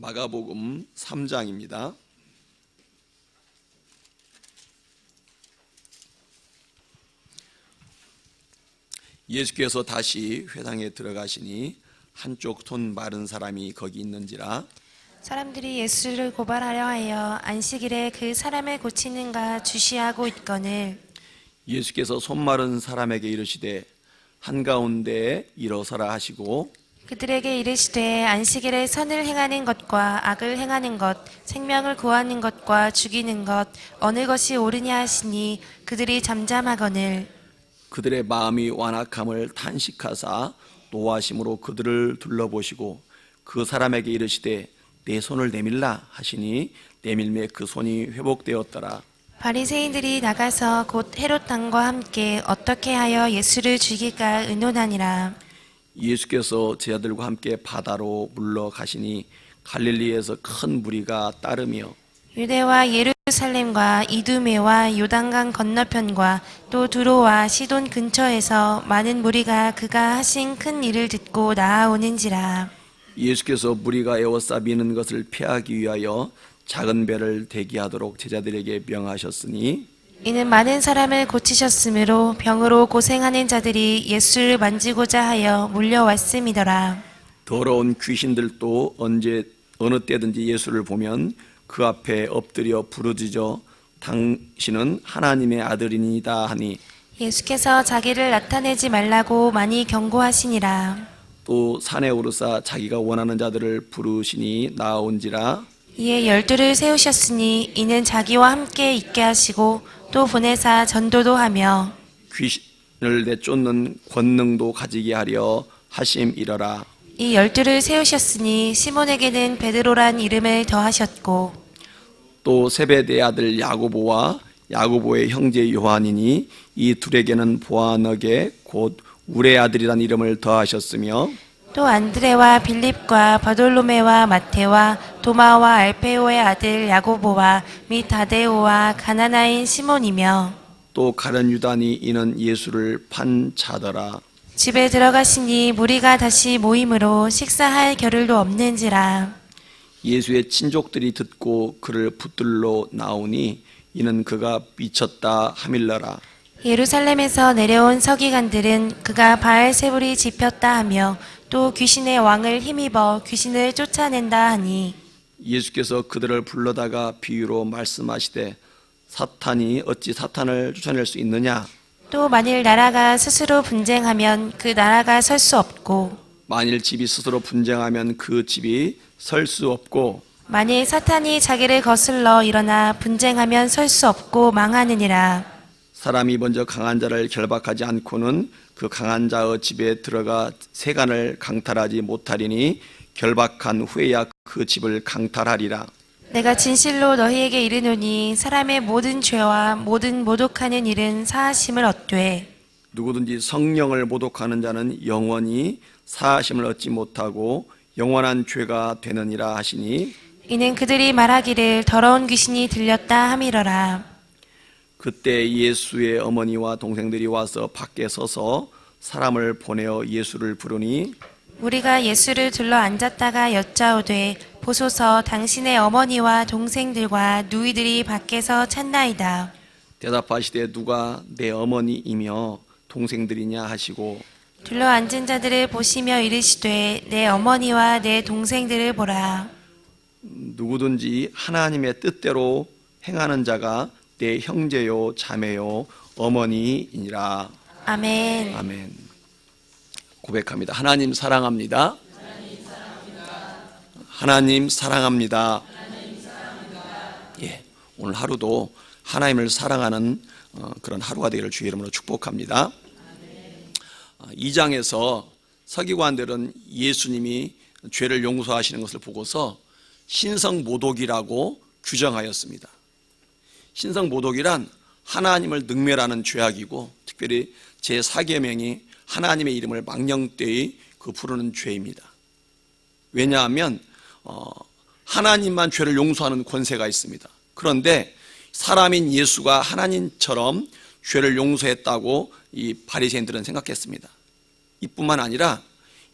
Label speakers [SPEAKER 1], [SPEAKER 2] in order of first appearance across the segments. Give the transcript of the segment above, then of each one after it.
[SPEAKER 1] 마가복음 3장입니다. 예수께서 다시 회당에 들어가시니 한쪽 손 마른 사람이 거기 있는지라.
[SPEAKER 2] 사람들이 예수를 고발하려 하여 안식일에 그 사람을 고치는가 주시하고 있거늘
[SPEAKER 1] 예수께서 손 마른 사람에게 이르시되 한가운데에 일어서라 하시고
[SPEAKER 2] 그들에게 이르시되 안식일에 선을 행하는 것과 악을 행하는 것, 생명을 구하는 것과 죽이는 것 어느 것이 옳으냐 하시니 그들이 잠잠하거늘
[SPEAKER 1] 그들의 마음이 완악함을 탄식하사 노하심으로 그들을 둘러보시고 그 사람에게 이르시되 내 손을 내밀라 하시니 내밀매 그 손이 회복되었더라.
[SPEAKER 2] 바리새인들이 나가서 곧 헤롯 왕과 함께 어떻게 하여 예수를 죽일까 의논하니라.
[SPEAKER 1] 예수께서 제자들과 함께 바다로 물러가시니 갈릴리에서 큰 무리가 따르며
[SPEAKER 2] 유대와 예루살렘과 이두메와 요단강 건너편과 또 두로와 시돈 근처에서 많은 무리가 그가 하신 큰 일을 듣고 나아오는지라.
[SPEAKER 1] 예수께서 무리가 에워싸비는 것을 피하기 위하여 작은 배를 대기하도록 제자들에게 명하셨으니
[SPEAKER 2] 이는 많은 사람을 고치셨으므로 병으로 고생하는 자들이 예수를 만지고자 하여 몰려왔음이더라.
[SPEAKER 1] 더러운 귀신들도 어느 때든지 예수를 보면 그 앞에 엎드려 부르짖어 당신은 하나님의 아들이니다 하니
[SPEAKER 2] 예수께서 자기를 나타내지 말라고 많이 경고하시니라.
[SPEAKER 1] 또 산에 오르사 자기가 원하는 자들을 부르시니 나아온지라.
[SPEAKER 2] 이에 12를 세우셨으니 이는 자기와 함께 있게 하시고 또 보내사 전도도 하며
[SPEAKER 1] 귀신을 내쫓는 권능도 가지게 하려 하심이러라.
[SPEAKER 2] 이 12를 세우셨으니 시몬에게는 베드로란 이름을 더하셨고
[SPEAKER 1] 또 세베대의 아들 야고보와 야고보의 형제 요한이니 이 둘에게는 보아너게 곧 울의 아들이란 이름을 더하셨으며
[SPEAKER 2] 또 안드레와 빌립과 바돌로메와 마테와 도마와 알페오의 아들 야고보와 및 다데오와 가나나인 시몬이며
[SPEAKER 1] 또 가룟 유다니 이는 예수를 판 자더라.
[SPEAKER 2] 집에 들어가시니 무리가 다시 모임으로 식사할 겨를도 없는지라.
[SPEAKER 1] 예수의 친족들이 듣고 그를 붙들러 나오니 이는 그가 미쳤다 하밀러라.
[SPEAKER 2] 예루살렘에서 내려온 서기관들은 그가 바알세불이 집혔다 하며 또 귀신의 왕을 힘입어 귀신을 쫓아낸다 하니
[SPEAKER 1] 예수께서 그들을 불러다가 비유로 말씀하시되 사탄이 어찌 사탄을 쫓아낼 수 있느냐.
[SPEAKER 2] 또 만일 나라가 스스로 분쟁하면 그 나라가 설 수 없고
[SPEAKER 1] 만일 집이 스스로 분쟁하면 그 집이 설 수 없고
[SPEAKER 2] 만일 사탄이 자기를 거슬러 일어나 분쟁하면 설 수 없고 망하느니라.
[SPEAKER 1] 사람이 먼저 강한 자를 결박하지 않고는 그 강한 자의 집에 들어가 세간을 강탈하지 못하리니 결박한 후에야 그 집을 강탈하리라.
[SPEAKER 2] 내가 진실로 너희에게 이르노니 사람의 모든 죄와 모든 모독하는 일은 사하심을 얻되
[SPEAKER 1] 누구든지 성령을 모독하는 자는 영원히 사하심을 얻지 못하고 영원한 죄가 되느니라 하시니
[SPEAKER 2] 이는 그들이 말하기를 더러운 귀신이 들렸다 함이러라.
[SPEAKER 1] 그때 예수의 어머니와 동생들이 와서 밖에 서서 사람을 보내어 예수를 부르니
[SPEAKER 2] 우리가 예수를 둘러 앉았다가 여짜오되 보소서 당신의 어머니와 동생들과 누이들이 밖에서 찾나이다.
[SPEAKER 1] 대답하시되 누가 내 어머니이며 동생들이냐 하시고
[SPEAKER 2] 둘러 앉은 자들을 보시며 이르시되 내 어머니와 내 동생들을 보라.
[SPEAKER 1] 누구든지 하나님의 뜻대로 행하는 자가 내 형제요 자매요 어머니이니라.
[SPEAKER 2] 아멘.
[SPEAKER 1] 아멘. 고백합니다. 하나님 사랑합니다. 하나님 사랑합니다. 예, 오늘 하루도 하나님을 사랑하는 그런 하루가 되기를 주의 이름으로 축복합니다. 2장에서 서기관들은 예수님이 죄를 용서하시는 것을 보고서 신성모독이라고 규정하였습니다. 신성모독이란 하나님을 능멸하는 죄악이고 특별히 제4계명이 하나님의 이름을 망령되이 부르는 죄입니다. 왜냐하면 하나님만 죄를 용서하는 권세가 있습니다. 그런데 사람인 예수가 하나님처럼 죄를 용서했다고 이 바리새인들은 생각했습니다. 이뿐만 아니라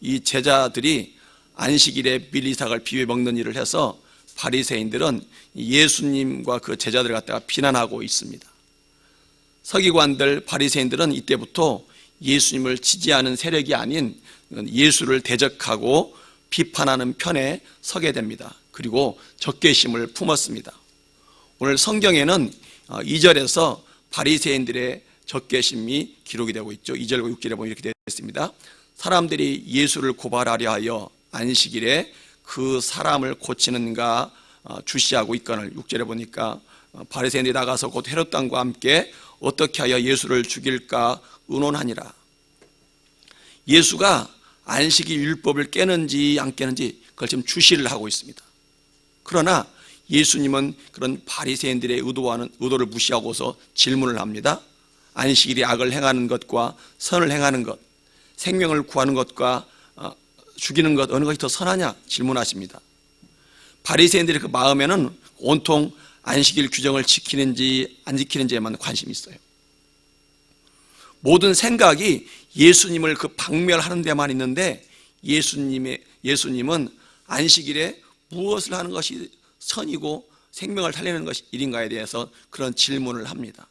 [SPEAKER 1] 이 제자들이 안식일에 밀리삭을 비벼 먹는 일을 해서 바리새인들은 예수님과 그 제자들을 갖다가 비난하고 있습니다. 서기관들, 바리새인들은 이때부터 예수님을 지지하는 세력이 아닌 예수를 대적하고 비판하는 편에 서게 됩니다. 그리고 적개심을 품었습니다. 오늘 성경에는 2절에서 바리새인들의 적개심이 기록이 되고 있죠. 2절과 6절에 보면 이렇게 되어 있습니다. 사람들이 예수를 고발하려 하여 안식일에 그 사람을 고치는가 주시하고 있거늘. 6절에 보니까 바리새인들이 나가서 곧 헤롯 왕과 함께 어떻게 하여 예수를 죽일까 의논하니라. 예수가 안식일 율법을 깨는지 안 깨는지 그걸 지금 주시를 하고 있습니다. 그러나 예수님은 그런 바리새인들의 의도를 무시하고서 질문을 합니다. 안식일이 악을 행하는 것과 선을 행하는 것, 생명을 구하는 것과 죽이는 것 어느 것이 더 선하냐 질문하십니다. 바리새인들의 그 마음에는 온통 안식일 규정을 지키는지 안 지키는지에만 관심이 있어요. 모든 생각이 예수님을 그 박멸하는 데만 있는데 예수님은 안식일에 무엇을 하는 것이 선이고 생명을 살리는 것이 일인가에 대해서 그런 질문을 합니다.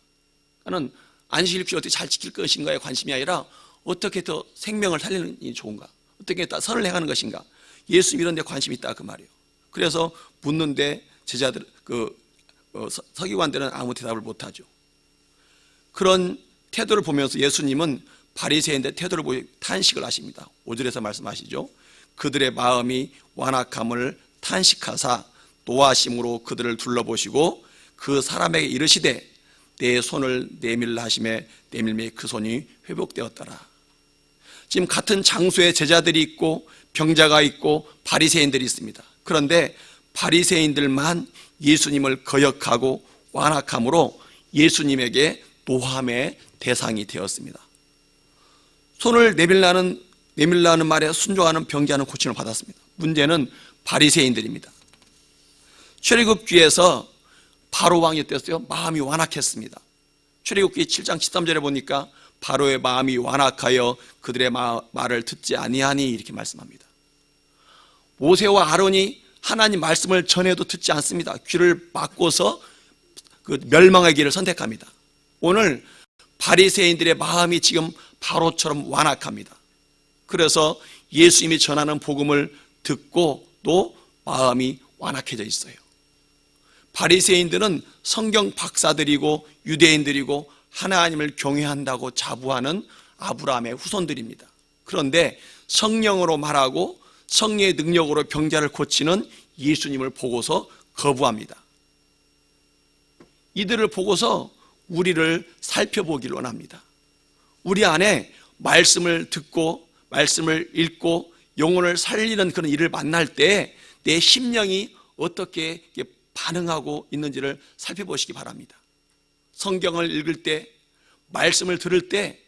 [SPEAKER 1] 나는 안식일 어떻게 잘 지킬 것인가에 관심이 아니라 어떻게 더 생명을 살리는 게 좋은가, 어떻게 더 선을 행하는 것인가, 예수님 이런 데 관심이 있다 그 말이에요. 그래서 묻는데 제자들 서기관들은 아무 대답을 못하죠. 그런 태도를 보면서 예수님은 바리새인들의 태도를 보고 탄식을 하십니다. 5절에서 말씀하시죠. 그들의 마음이 완악함을 탄식하사 노하심으로 그들을 둘러보시고 그 사람에게 이르시되 내 손을 내밀라 하심에 내밀매 그 손이 회복되었더라. 지금 같은 장소에 제자들이 있고 병자가 있고 바리새인들이 있습니다. 그런데 바리새인들만 예수님을 거역하고 완악함으로 예수님에게 노함의 대상이 되었습니다. 손을 내밀라는 말에 순종하는 병자는 고침을 받았습니다. 문제는 바리새인들입니다. 출애굽기에서 바로 왕이 어땠어요? 마음이 완악했습니다. 출애굽기 7장 13절에 보니까 바로의 마음이 완악하여 그들의 말을 듣지 아니하니 이렇게 말씀합니다. 모세와 아론이 하나님 말씀을 전해도 듣지 않습니다. 귀를 막고서 그 멸망의 길을 선택합니다. 오늘 바리새인들의 마음이 지금 바로처럼 완악합니다. 그래서 예수님이 전하는 복음을 듣고 또 마음이 완악해져 있어요. 바리새인들은 성경 박사들이고 유대인들이고 하나님을 경외한다고 자부하는 아브라함의 후손들입니다. 그런데 성령으로 말하고 성령의 능력으로 병자를 고치는 예수님을 보고서 거부합니다. 이들을 보고서 우리를 살펴보기를 원합니다. 우리 안에 말씀을 듣고 말씀을 읽고 영혼을 살리는 그런 일을 만날 때 내 심령이 어떻게 반응하고 있는지를 살펴보시기 바랍니다. 성경을 읽을 때, 말씀을 들을 때,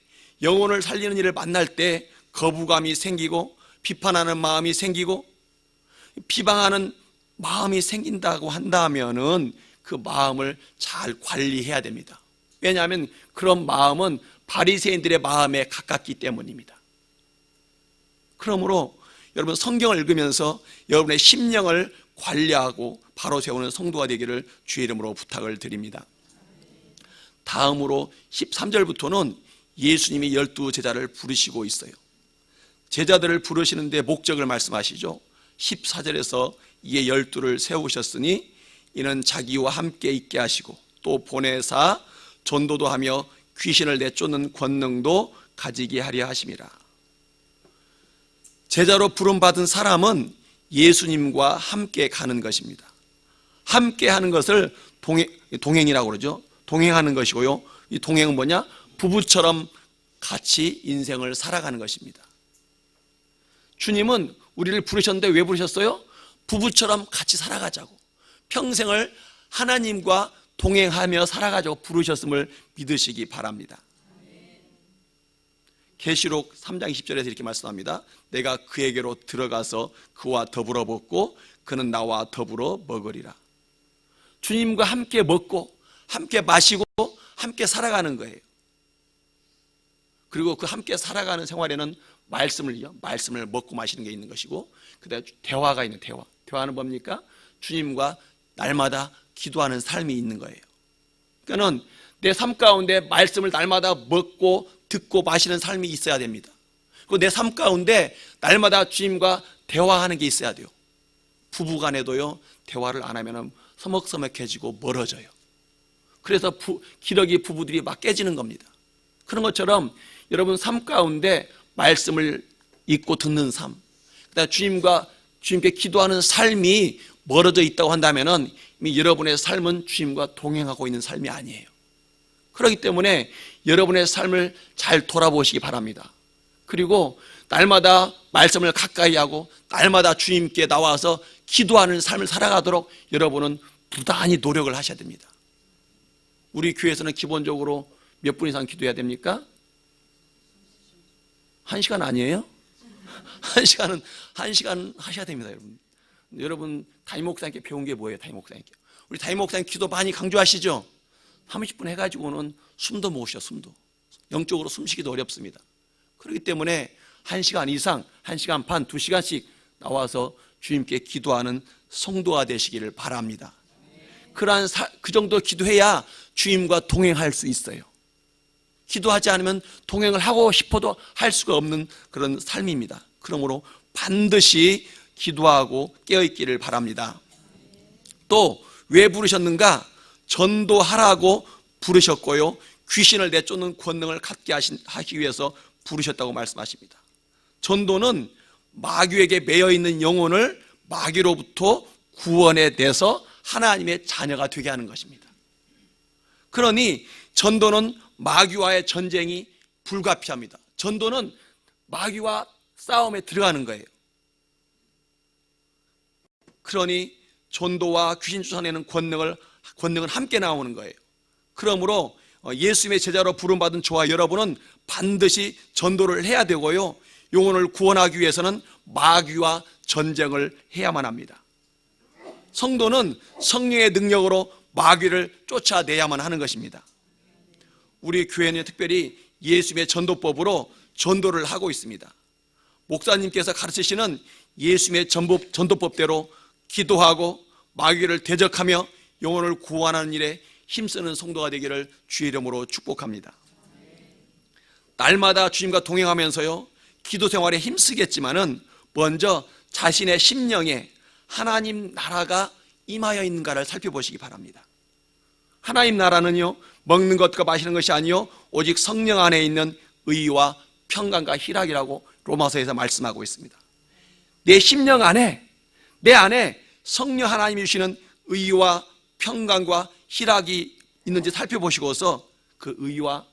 [SPEAKER 1] 영혼을 살리는 일을 만날 때 거부감이 생기고 비판하는 마음이 생기고 비방하는 마음이 생긴다고 한다면은 그 마음을 잘 관리해야 됩니다. 왜냐하면 그런 마음은 바리새인들의 마음에 가깝기 때문입니다. 그러므로 여러분 성경을 읽으면서 여러분의 심령을 관리하고 바로 세우는 성도가 되기를 주의 이름으로 부탁을 드립니다. 다음으로 13절부터는 예수님이 12제자를 부르시고 있어요. 제자들을 부르시는데 목적을 말씀하시죠. 14절에서 이에 12를 세우셨으니 이는 자기와 함께 있게 하시고 또 보내사 전도도 하며 귀신을 내쫓는 권능도 가지게 하려 하심이라. 제자로 부름받은 사람은 예수님과 함께 가는 것입니다. 함께 하는 것을 동행이라고 그러죠. 동행하는 것이고요. 이 동행은 뭐냐? 부부처럼 같이 인생을 살아가는 것입니다. 주님은 우리를 부르셨는데 왜 부르셨어요? 부부처럼 같이 살아가자고, 평생을 하나님과 동행하며 살아가자고 부르셨음을 믿으시기 바랍니다. 계시록 3장 20절에서 이렇게 말씀합니다. 내가 그에게로 들어가서 그와 더불어 먹고 그는 나와 더불어 먹으리라. 주님과 함께 먹고 함께 마시고 함께 살아가는 거예요. 그리고 그 함께 살아가는 생활에는 말씀을 먹고 마시는 게 있는 것이고, 그다음에 대화가 있는 대화는 뭡니까? 주님과 날마다 기도하는 삶이 있는 거예요. 그러니까는 내 삶 가운데 말씀을 날마다 먹고 듣고 마시는 삶이 있어야 됩니다. 그리고 내 삶 가운데 날마다 주님과 대화하는 게 있어야 돼요. 부부간에도요, 대화를 안 하면 서먹서먹해지고 멀어져요. 그래서 기러기 부부들이 막 깨지는 겁니다. 그런 것처럼 여러분 삶 가운데 말씀을 읽고 듣는 삶, 그다음에 주님께 기도하는 삶이 멀어져 있다고 한다면은 이미 여러분의 삶은 주님과 동행하고 있는 삶이 아니에요. 그렇기 때문에 여러분의 삶을 잘 돌아보시기 바랍니다. 그리고 날마다 말씀을 가까이 하고 날마다 주님께 나와서 기도하는 삶을 살아가도록 여러분은 부단히 노력을 하셔야 됩니다. 우리 교회에서는 기본적으로 몇 분 이상 기도해야 됩니까? 1시간 아니에요? 1시간 하셔야 됩니다, 여러분. 여러분 담임 목사님께 배운 게 뭐예요? 담임 목사님께 우리 담임 목사님 기도 많이 강조하시죠? 30분 해가지고는 숨도 못 쉬어. 영적으로 숨쉬기도 어렵습니다. 그렇기 때문에 1시간 이상, 1시간 반, 2시간씩 나와서 주님께 기도하는 성도가 되시기를 바랍니다. 그 정도 기도해야 주님과 동행할 수 있어요. 기도하지 않으면 동행을 하고 싶어도 할 수가 없는 그런 삶입니다. 그러므로 반드시 기도하고 깨어있기를 바랍니다. 또 왜 부르셨는가? 전도하라고 부르셨고요, 귀신을 내쫓는 권능을 갖게 하기 위해서 부르셨다고 말씀하십니다. 전도는 마귀에게 매여있는 영혼을 마귀로부터 구원해내서 하나님의 자녀가 되게 하는 것입니다. 그러니 전도는 마귀와의 전쟁이 불가피합니다. 전도는 마귀와 싸움에 들어가는 거예요. 그러니 전도와 귀신 쫓아내는 권능은 함께 나오는 거예요. 그러므로 예수님의 제자로 부름받은 저와 여러분은 반드시 전도를 해야 되고요, 영혼을 구원하기 위해서는 마귀와 전쟁을 해야만 합니다. 성도는 성령의 능력으로 마귀를 쫓아내야만 하는 것입니다. 우리 교회는 특별히 예수님의 전도법으로 전도를 하고 있습니다. 목사님께서 가르치시는 예수님의 전도법대로 기도하고 마귀를 대적하며 영혼을 구원하는 일에 힘쓰는 성도가 되기를 주의 이름으로 축복합니다. 날마다 주님과 동행하면서요, 기도 생활에 힘쓰겠지만은 먼저 자신의 심령에 하나님 나라가 임하여 있는가를 살펴보시기 바랍니다. 하나님 나라는요, 먹는 것과 마시는 것이 아니요 오직 성령 안에 있는 의와 평강과 희락이라고 로마서에서 말씀하고 있습니다. 내 심령 안에, 내 안에 성령 하나님이 주시는 의와 평강과 희락이 있는지 살펴보시고서 그 의와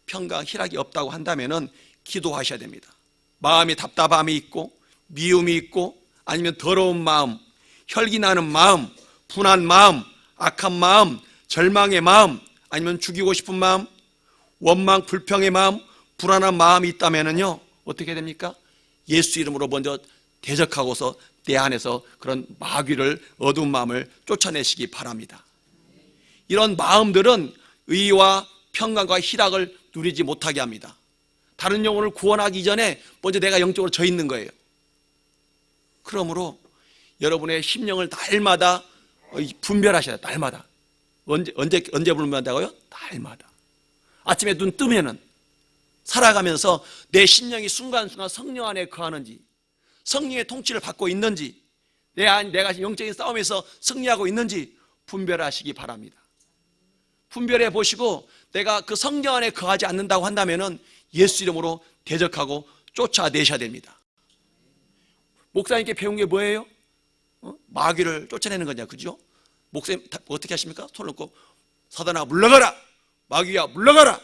[SPEAKER 1] 평강, 희락이 없다고 한다면은 기도하셔야 됩니다. 마음이 답답함이 있고 미움이 있고 아니면 더러운 마음, 혈기나는 마음, 분한 마음, 악한 마음, 절망의 마음, 아니면 죽이고 싶은 마음, 원망, 불평의 마음, 불안한 마음이 있다면은요, 어떻게 됩니까? 예수 이름으로 먼저 대적하고서 내 안에서 그런 마귀를, 어두운 마음을 쫓아내시기 바랍니다. 이런 마음들은 의와 평강과 희락을 누리지 못하게 합니다. 다른 영혼을 구원하기 전에 먼저 내가 영적으로 져 있는 거예요. 그러므로 여러분의 심령을 날마다 분별하셔야 돼요. 날마다. 언제 분별한다고요? 날마다. 아침에 눈 뜨면은 살아가면서 내 심령이 순간순간 성령 안에 거하는지, 성령의 통치를 받고 있는지, 내가 영적인 싸움에서 승리하고 있는지 분별하시기 바랍니다. 분별해 보시고 내가 그 성령 안에 거하지 않는다고 한다면은 예수 이름으로 대적하고 쫓아내셔야 됩니다. 목사님께 배운 게 뭐예요? 마귀를 쫓아내는 거냐, 그죠? 목사님 어떻게 하십니까? 손을 놓고 사단아 물러가라, 마귀야 물러가라,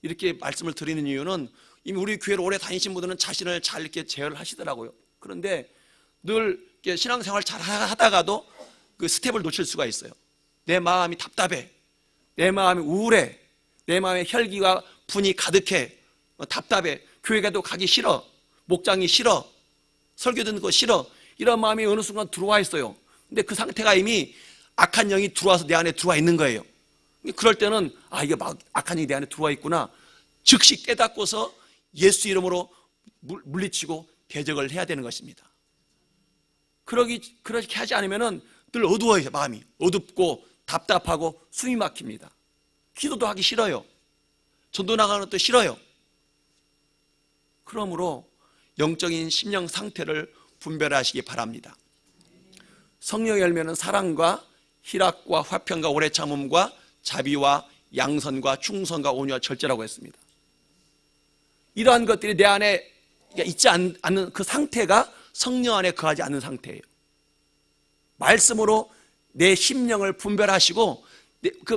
[SPEAKER 1] 이렇게 말씀을 드리는 이유는 이미 우리 교회를 오래 다니신 분들은 자신을 잘 이렇게 제어를 하시더라고요. 그런데 늘 이렇게 신앙생활 잘 하다가도 그 스텝을 놓칠 수가 있어요. 내 마음이 답답해, 내 마음이 우울해, 내 마음에 혈기와 분이 가득해, 답답해, 교회 가도 가기 싫어, 목장이 싫어, 설교 듣는 거 싫어, 이런 마음이 어느 순간 들어와 있어요. 근데 그 상태가 이미 악한 영이 들어와서 내 안에 들어와 있는 거예요. 그럴 때는 이게 막 악한 영이 내 안에 들어와 있구나, 즉시 깨닫고서 예수 이름으로 물리치고 대적을 해야 되는 것입니다. 그렇게 하지 않으면 늘 어두워요. 마음이 어둡고 답답하고 숨이 막힙니다. 기도도 하기 싫어요. 전도 나가는 것도 싫어요. 그러므로 영적인 심령 상태를 분별하시기 바랍니다. 성령의 열매는 사랑과 희락과 화평과 오래 참음과 자비와 양선과 충성과 온유와 절제라고 했습니다. 이러한 것들이 내 안에 있지 않는 그 상태가 성령 안에 거하지 않는 상태예요. 말씀으로 내 심령을 분별하시고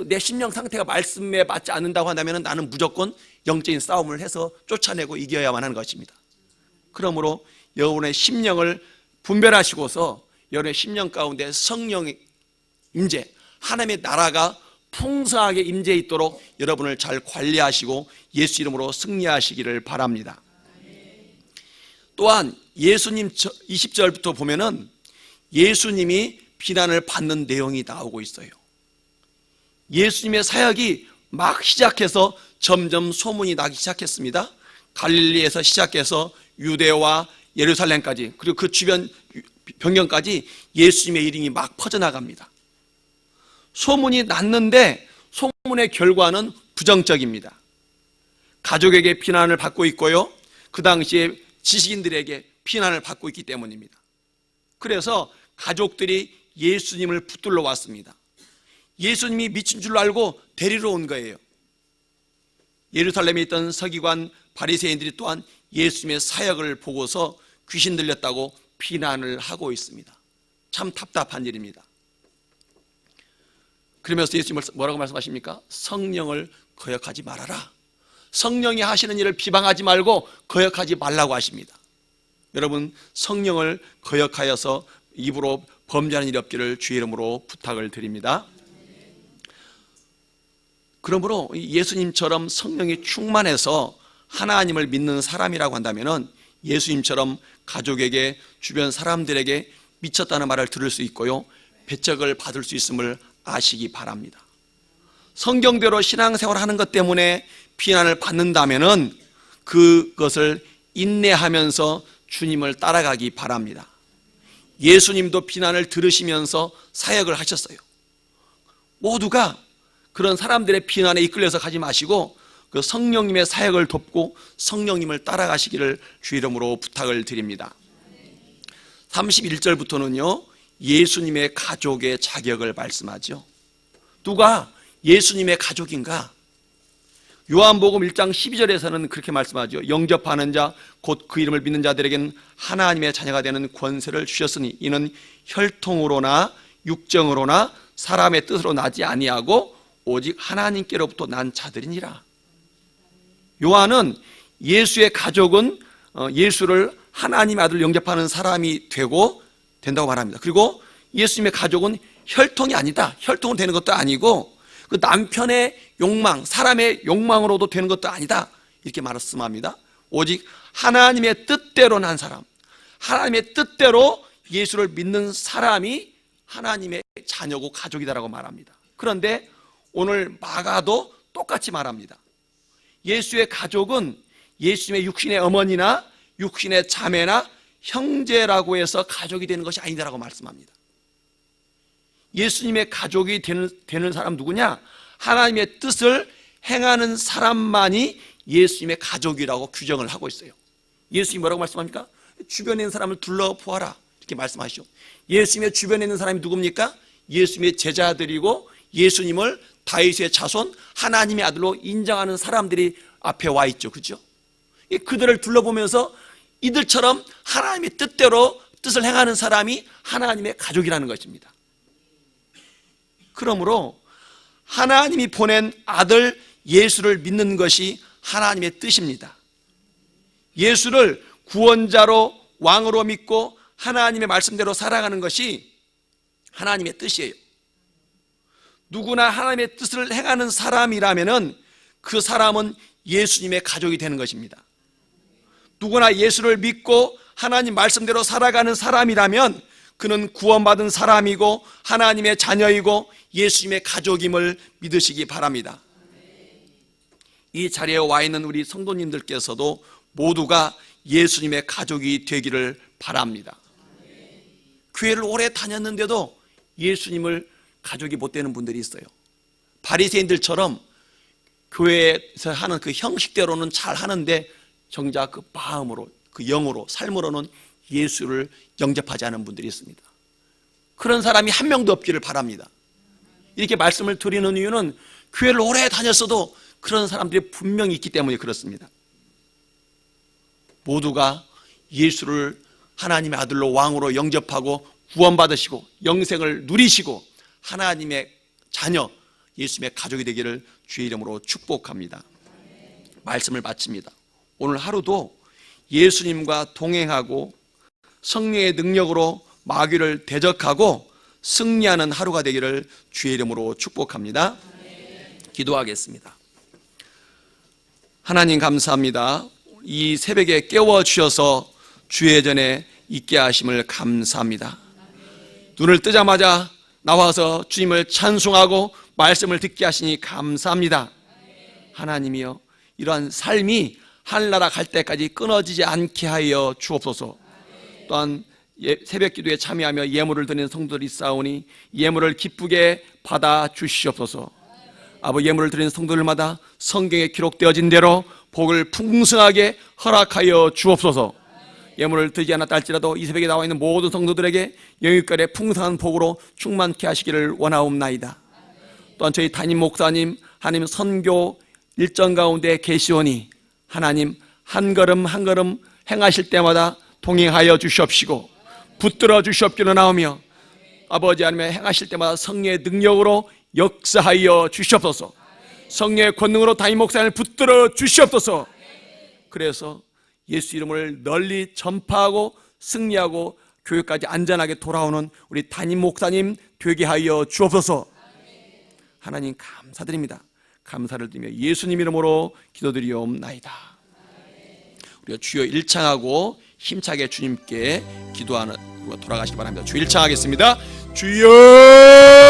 [SPEAKER 1] 내 심령 상태가 말씀에 맞지 않는다고 한다면 나는 무조건 영적인 싸움을 해서 쫓아내고 이겨야만 하는 것입니다. 그러므로 여러분의 심령을 분별하시고서 여러분의 심령 가운데 성령의 임재, 하나님의 나라가 풍성하게 임재해 있도록 여러분을 잘 관리하시고 예수 이름으로 승리하시기를 바랍니다. 또한 예수님 20절부터 보면은 예수님이 비난을 받는 내용이 나오고 있어요. 예수님의 사역이 막 시작해서 점점 소문이 나기 시작했습니다. 갈릴리에서 시작해서 유대와 예루살렘까지, 그리고 그 주변 변경까지 예수님의 이름이 막 퍼져나갑니다. 소문이 났는데 소문의 결과는 부정적입니다. 가족에게 비난을 받고 있고요, 그 당시에 지식인들에게 비난을 받고 있기 때문입니다. 그래서 가족들이 예수님을 붙들러 왔습니다. 예수님이 미친 줄 알고 데리러 온 거예요. 예루살렘에 있던 서기관 바리새인들이 또한 예수님의 사역을 보고서 귀신 들렸다고 비난을 하고 있습니다. 참 답답한 일입니다. 그러면서 예수님은 뭐라고 말씀하십니까? 성령을 거역하지 말아라. 성령이 하시는 일을 비방하지 말고 거역하지 말라고 하십니다. 여러분, 성령을 거역하여서 입으로 범죄하는 일이 없기를 주의 이름으로 부탁을 드립니다. 그러므로 예수님처럼 성령이 충만해서 하나님을 믿는 사람이라고 한다면 예수님처럼 가족에게, 주변 사람들에게 미쳤다는 말을 들을 수 있고요, 배척을 받을 수 있음을 아시기 바랍니다. 성경대로 신앙생활을 하는 것 때문에 비난을 받는다면 그것을 인내하면서 주님을 따라가기 바랍니다. 예수님도 비난을 들으시면서 사역을 하셨어요. 모두가 그런 사람들의 비난에 이끌려서 가지 마시고 그 성령님의 사역을 돕고 성령님을 따라가시기를 주 이름으로 부탁을 드립니다. 31절부터는요 예수님의 가족의 자격을 말씀하죠. 누가 예수님의 가족인가? 요한복음 1장 12절에서는 그렇게 말씀하죠. 영접하는 자 곧 그 이름을 믿는 자들에게는 하나님의 자녀가 되는 권세를 주셨으니 이는 혈통으로나 육정으로나 사람의 뜻으로 나지 아니하고 오직 하나님께로부터 난 자들이니라. 요한은 예수의 가족은 예수를 하나님의 아들 영접하는 사람이 된다고 말합니다. 그리고 예수님의 가족은 혈통이 아니다. 혈통은 되는 것도 아니고 그 남편의 욕망, 사람의 욕망으로도 되는 것도 아니다. 이렇게 말씀합니다. 오직 하나님의 뜻대로 난 사람, 하나님의 뜻대로 예수를 믿는 사람이 하나님의 자녀고 가족이다라고 말합니다. 그런데 오늘 마가도 똑같이 말합니다. 예수의 가족은 예수님의 육신의 어머니나 육신의 자매나 형제라고 해서 가족이 되는 것이 아니다라고 말씀합니다. 예수님의 가족이 되는 사람 누구냐? 하나님의 뜻을 행하는 사람만이 예수님의 가족이라고 규정을 하고 있어요. 예수님이 뭐라고 말씀합니까? 주변에 있는 사람을 둘러보아라 이렇게 말씀하시죠. 예수님의 주변에 있는 사람이 누굽니까? 예수님의 제자들이고 예수님을 다윗의 자손 하나님의 아들로 인정하는 사람들이 앞에 와 있죠. 그렇죠? 그들을 둘러보면서 이들처럼 하나님의 뜻대로 뜻을 행하는 사람이 하나님의 가족이라는 것입니다. 그러므로 하나님이 보낸 아들 예수를 믿는 것이 하나님의 뜻입니다. 예수를 구원자로 왕으로 믿고 하나님의 말씀대로 살아가는 것이 하나님의 뜻이에요. 누구나 하나님의 뜻을 행하는 사람이라면 그 사람은 예수님의 가족이 되는 것입니다. 누구나 예수를 믿고 하나님 말씀대로 살아가는 사람이라면 그는 구원받은 사람이고 하나님의 자녀이고 예수님의 가족임을 믿으시기 바랍니다. 이 자리에 와 있는 우리 성도님들께서도 모두가 예수님의 가족이 되기를 바랍니다. 교회를 오래 다녔는데도 예수님을 가족이 못 되는 분들이 있어요. 바리새인들처럼 교회에서 하는 그 형식대로는 잘 하는데 정작 그 마음으로, 그 영으로, 삶으로는 예수를 영접하지 않은 분들이 있습니다. 그런 사람이 한 명도 없기를 바랍니다. 이렇게 말씀을 드리는 이유는 교회를 오래 다녔어도 그런 사람들이 분명히 있기 때문에 그렇습니다. 모두가 예수를 하나님의 아들로 왕으로 영접하고 구원받으시고 영생을 누리시고 하나님의 자녀, 예수님의 가족이 되기를 주의 이름으로 축복합니다. 말씀을 마칩니다. 오늘 하루도 예수님과 동행하고 성령의 능력으로 마귀를 대적하고 승리하는 하루가 되기를 주의 이름으로 축복합니다. 기도하겠습니다. 하나님 감사합니다. 이 새벽에 깨워주셔서 주의 전에 있게 하심을 감사합니다. 눈을 뜨자마자 나와서 주님을 찬송하고 말씀을 듣게 하시니 감사합니다. 하나님이여, 이러한 삶이 하늘나라 갈 때까지 끊어지지 않게 하여 주옵소서. 또한 새벽 기도에 참여하며 예물을 드리는 성도들이 있사오니 예물을 기쁘게 받아 주시옵소서. 아버지, 예물을 드리는 성도들마다 성경에 기록되어진 대로 복을 풍성하게 허락하여 주옵소서. 예물을 드리지 않았다 할지라도 이 새벽에 나와 있는 모든 성도들에게 영육간의 풍성한 복으로 충만케 하시기를 원하옵나이다. 또한 저희 담임 목사님, 하나님 선교 일정 가운데 계시오니 하나님 한 걸음 한 걸음 행하실 때마다 동행하여 주시옵시고 붙들어 주시옵기로 나오며 아버지 하나님의 행하실 때마다 성령의 능력으로 역사하여 주시옵소서. 성령의 권능으로 담임 목사님을 붙들어 주시옵소서. 그래서 예수 이름을 널리 전파하고 승리하고 교회까지 안전하게 돌아오는 우리 담임 목사님 되게 하여 주옵소서. 하나님 감사드립니다. 감사를 드리며 예수님 이름으로 기도드리옵나이다. 우리가 주여 일창하고 힘차게 주님께 기도하는 돌아가시기 바랍니다. 주 일창하겠습니다. 주여